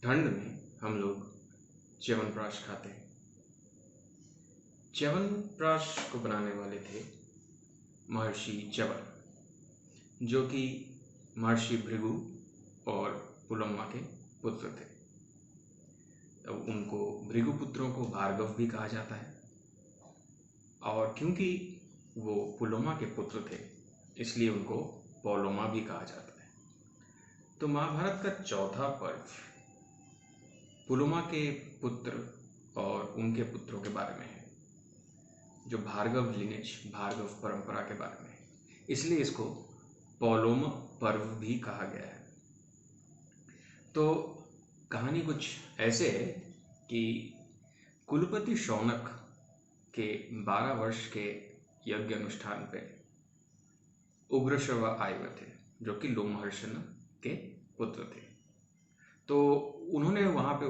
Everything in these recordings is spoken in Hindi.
ठंड में हम लोग च्यवनप्राश खाते हैं। च्यवनप्राश को बनाने वाले थे महर्षि च्यवन, जो कि महर्षि भृगु और पुलम्मा के पुत्र थे। अब उनको भृगु पुत्रों को भार्गव भी कहा जाता है, और क्योंकि वो पुलोमा के पुत्र थे इसलिए उनको पौलोमा भी कहा जाता है। तो महाभारत का चौथा पर्व पुलोमा के पुत्र और उनके पुत्रों के बारे में है, जो भार्गव लिनेज, भार्गव परंपरा के बारे में है, इसलिए इसको पौलोमा पर्व भी कहा गया है। तो कहानी कुछ ऐसे है कि कुलपति शौनक के 12 वर्ष के यज्ञ अनुष्ठान पे उग्रश्रवा आए हुए थे, जो कि लोमहर्षण के पुत्र थे। तो उन्होंने वहाँ पे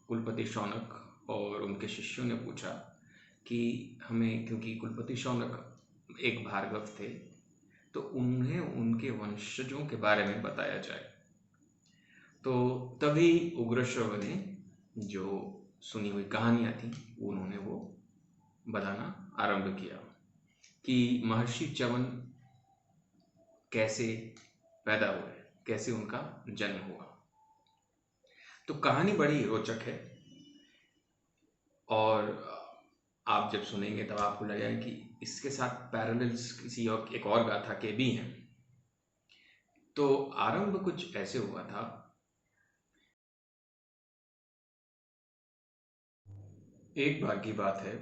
कुलपति शौनक और उनके शिष्यों ने पूछा कि हमें, क्योंकि कुलपति शौनक एक भार्गव थे, तो उन्हें उनके वंशजों के बारे में बताया जाए। तो तभी उग्रश्रवा ने जो सुनी हुई कहानियाँ थी उन्होंने वो बताना आरंभ किया कि महर्षि च्यवन कैसे पैदा हुए, कैसे उनका जन्म हुआ। तो कहानी बड़ी रोचक है, और आप जब सुनेंगे तब आपको लगेगा कि इसके साथ पैरेलल्स किसी और एक और गाथा के भी हैं। तो आरंभ कुछ ऐसे हुआ था। एक बार की बात है,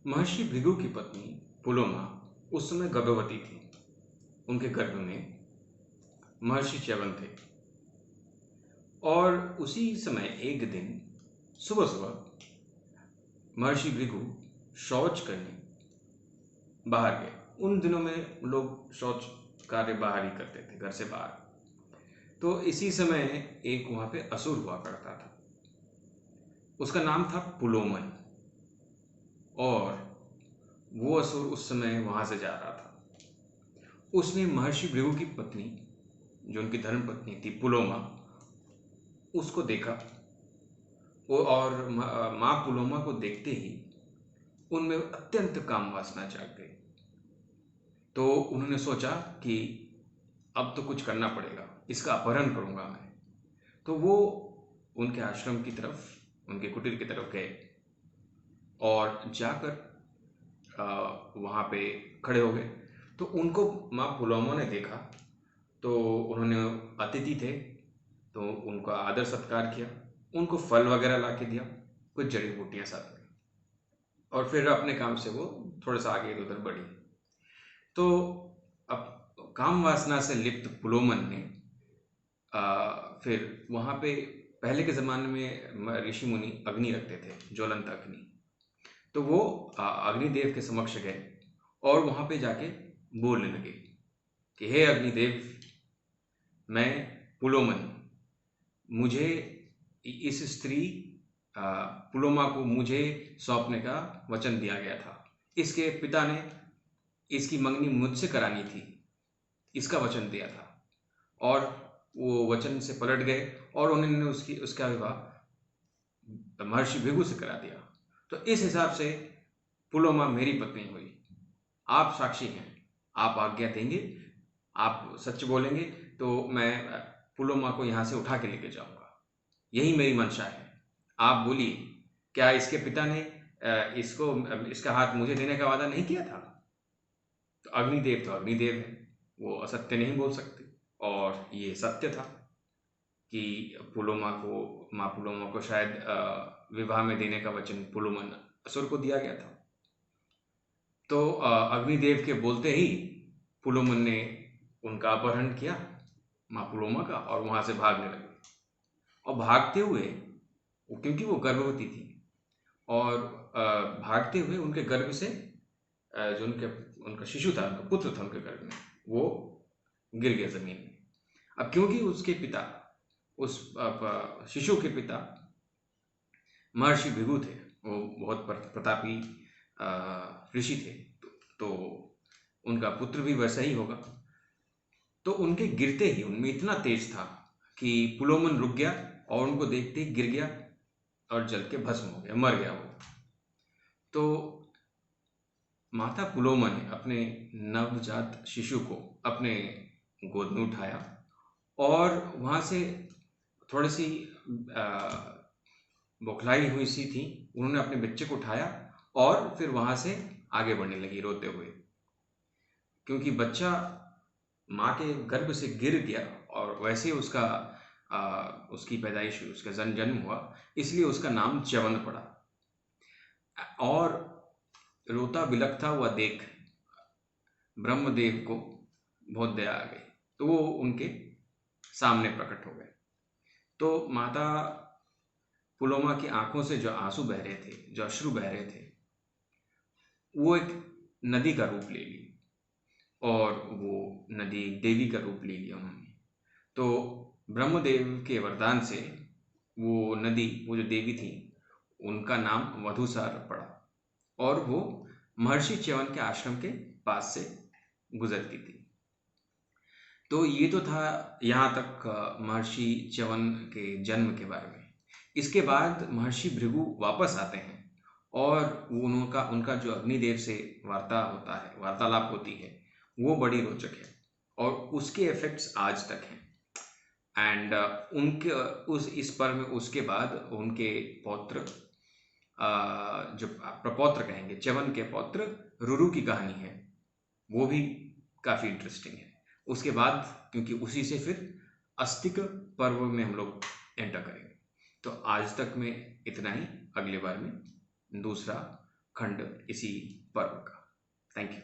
महर्षि भृगु की पत्नी पुलोमा उस समय गर्भवती थी। उनके गर्भ में महर्षि च्यवन थे, और उसी समय एक दिन सुबह सुबह महर्षि भृगु शौच करने बाहर गए। उन दिनों में लोग शौच कार्य बाहर ही करते थे, घर से बाहर। तो इसी समय एक वहाँ पे असुर हुआ करता था, उसका नाम था पुलोमन, और वो असुर उस समय वहाँ से जा रहा था। उसने महर्षि भृगु की पत्नी, जो उनकी धर्म पत्नी थी पुलोमा, उसको देखा। वो और माँ पुलोमा को देखते ही उनमें अत्यंत काम वासना जाग गई। तो उन्होंने सोचा कि अब तो कुछ करना पड़ेगा, इसका अपहरण करूंगा मैं। तो वो उनके आश्रम की तरफ, उनके कुटीर की तरफ गए, और जाकर वहाँ पे खड़े हो गए। तो उनको माँ पुलोमा ने देखा, तो उन्होंने, अतिथि थे तो उनका आदर सत्कार किया, उनको फल वगैरह ला के दिया, कुछ जड़ी बूटियाँ साथ में, और फिर अपने काम से वो थोड़ा सा आगे उधर बढ़ी। तो अब काम वासना से लिप्त पुलोमन ने फिर वहाँ पे, पहले के ज़माने में ऋषि मुनि अग्नि रखते थे, ज्वलंत अग्नि। तो वो अग्निदेव के समक्ष गए और वहाँ पे जाके बोलने लगे कि हे अग्निदेव, मैं पुलोमन, मुझे इस स्त्री पुलोमा को मुझे सौंपने का वचन दिया गया था। इसके पिता ने इसकी मंगनी मुझसे करानी थी, इसका वचन दिया था, और वो वचन से पलट गए और उन्होंने उसका विवाह महर्षि भृगु से करा दिया। तो इस हिसाब से पुलोमा मेरी पत्नी हुई। आप साक्षी हैं, आप आज्ञा देंगे, आप सच बोलेंगे तो मैं पुलोमा को यहाँ से उठा के लेके जाऊंगा। यही मेरी मंशा है। आप बोलिए, क्या इसके पिता ने इसका हाथ मुझे देने का वादा नहीं किया था? तो अग्निदेव है, वो असत्य नहीं बोल सकते, और ये सत्य था कि माँ पुलोमा को शायद विवाह में देने का वचन पुलोमन असुर को दिया गया था। तो अग्निदेव के बोलते ही पुलोमन ने उनका अपहरण किया, माँ पुलोमा का, और वहाँ से भागने लगे। और भागते हुए, क्योंकि वो गर्भवती थी, और भागते हुए उनके गर्भ से जो उनका शिशु था, उनका पुत्र था उनके गर्भ में, वो गिर गया जमीन में। अब क्योंकि उसके पिता, उस शिशु के पिता महर्षि भृगु थे, वो बहुत प्रतापी ऋषि थे, तो उनका पुत्र भी वैसा ही होगा। तो उनके गिरते ही उनमें इतना तेज था कि पुलोमन रुक गया और उनको देखते ही गिर गया और जल के भस्म हो गया, मर गया वो। तो माता पुलोमा ने अपने नवजात शिशु को अपने गोद में उठाया और वहाँ से थोड़ी सी बौखलाई हुई सी थी, उन्होंने अपने बच्चे को उठाया और फिर वहाँ से आगे बढ़ने लगी रोते हुए, क्योंकि बच्चा माँ के गर्भ से गिर गया और वैसे ही उसकी पैदाइश हुई, उसका जन्म हुआ, इसलिए उसका नाम च्यवन पड़ा। और रोता बिलखता हुआ देख ब्रह्मदेव को बहुत दया आ गई, तो वो उनके सामने प्रकट हो गए। तो माता पुलोमा की आंखों से जो आंसू बह रहे थे, जो अश्रु बह रहे थे, वो एक नदी का रूप ले ली और वो नदी देवी का रूप ले लिया उन्होंने। तो ब्रह्मदेव के वरदान से वो नदी, वो जो देवी थी, उनका नाम वधूसार पड़ा और वो महर्षि च्यवन के आश्रम के पास से गुजरती थी। तो ये तो था यहाँ तक महर्षि च्यवन के जन्म के बारे में। इसके बाद महर्षि भृगु वापस आते हैं और उनका जो अग्निदेव से वार्तालाप होती है, वो बड़ी रोचक है और उसके इफेक्ट्स आज तक हैं। एंड इस पर्व में उसके बाद उनके पौत्र, जो प्रपौत्र कहेंगे, च्यवन के पौत्र रुरु की कहानी है, वो भी काफ़ी इंटरेस्टिंग है। उसके बाद क्योंकि उसी से फिर अस्तिक पर्व में हम लोग एंटर करेंगे। तो आज तक में इतना ही, अगले बार में दूसरा खंड इसी पर्व का। Thank you.